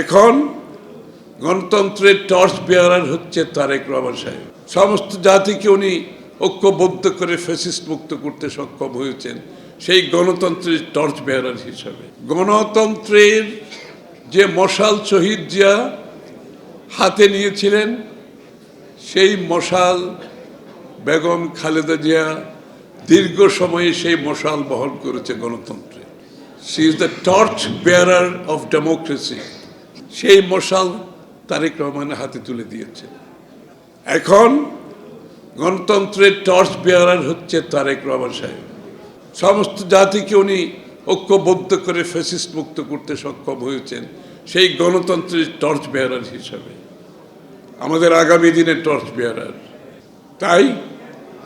এখন গণতন্ত্রের টর্চ বেয়ারার হচ্ছে তারেক রহমান সাহেব। সমস্ত জাতিকে উনি ঐক্যবদ্ধ করে ফ্যাসিস্ট মুক্ত করতে সক্ষম হয়েছেন সেই গণতন্ত্রের টর্চ বেয়ারার হিসাবে। গণতন্ত্রের যে মশাল শহীদ জিয়া হাতে নিয়েছিলেন সেই মশাল বেগম খালেদা জিয়া দীর্ঘ সময়ে সেই মশাল বহন করেছে গণতন্ত্রে। She is the torch bearer of democracy. সেই মশাল তারেক রহমানের হাতে তুলে দিয়েছে। এখন গণতন্ত্রের টর্চ বেয়ারার হচ্ছে তারেক রহমান সাহেব। সমস্ত জাতিকে উনি ঐক্যবদ্ধ করে ফ্যাসিস্ট মুক্ত করতে সক্ষম হয়েছেন সেই গণতন্ত্রের টর্চ বেয়ারার হিসাবে, আমাদের আগামী দিনের টর্চ বেয়ারার। তাই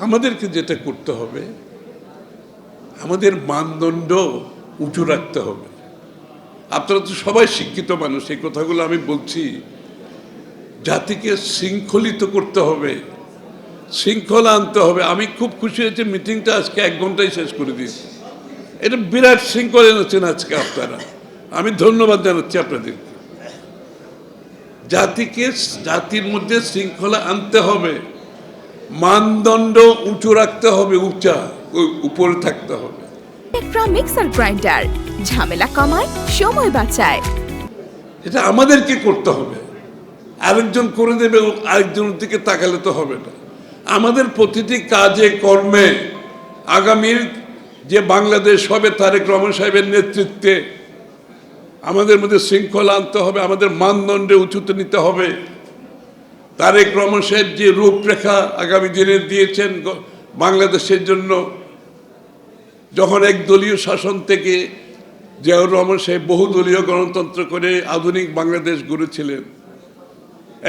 আমাদেরকে যেটা করতে হবে, আমাদের মানদণ্ড উঁচু রাখতে হবে। আপনারা তো সবাই শিক্ষিত মানুষ, এই কথাগুলো আমি বলছি। জাতিকে শৃঙ্খলিত করতে হবে, শৃঙ্খলা আনতে হবে। আমি খুব খুশি হয়েছি মিটিংটা আজকে 1 ঘন্টায় শেষ করে দিয়েছি। এটা বিরাট শৃঙ্খলা এনেছেন আজকে আপনারা, আমি ধন্যবাদ জানাচ্ছি আপনাদেরকে। জাতির মধ্যে শৃঙ্খলা আনতে হবে, মানদণ্ড উঁচু রাখতে হবে, উপরে থাকতে হবে। টেকট্রা মিক্সার গ্রাইন্ডার ঝামেলা কমায়, সময় বাঁচায়। এটা আমাদেরকে করতে হবে, আরেকজন করে দেবে আরেকজনের দিকে তাকালে তো হবে না। আমাদের প্রতিটি কাজে কর্মে আগামীর যে বাংলাদেশ হবে তারেক রহমান সাহেবের নেতৃত্বে আমাদের মধ্যে শৃঙ্খলা আনতে হবে, আমাদের মানদণ্ডে উঁচুতে নিতে হবে। তারেক রহমান সাহেব যে রূপরেখা আগামী দিনে দিয়েছেন বাংলাদেশের জন্য, যখন একদলীয় শাসন থেকে জিয়াউর রহমান সাহেব বহুদলীয় গণতন্ত্র করে আধুনিক বাংলাদেশ গড়েছিলেন,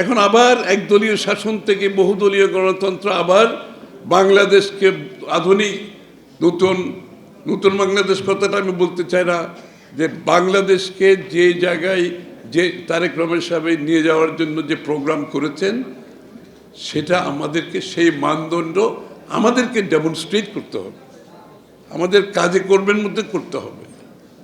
এখন আবার একদলীয় শাসন থেকে বহুদলীয় গণতন্ত্র আবার বাংলাদেশকে আধুনিক নতুন বাংলাদেশ কথাটা আমি বলতে চাই না, যে বাংলাদেশকে যে জায়গায় যে তারেক রহমান সাহেব নিয়ে যাওয়ার জন্য যে প্রোগ্রাম করেছেন সেটা আমাদেরকে, সেই মানদণ্ড আমাদেরকে ডেমনস্ট্রেট করতে হবে, আমাদের কাজে কর্মের মধ্যে করতে হবে।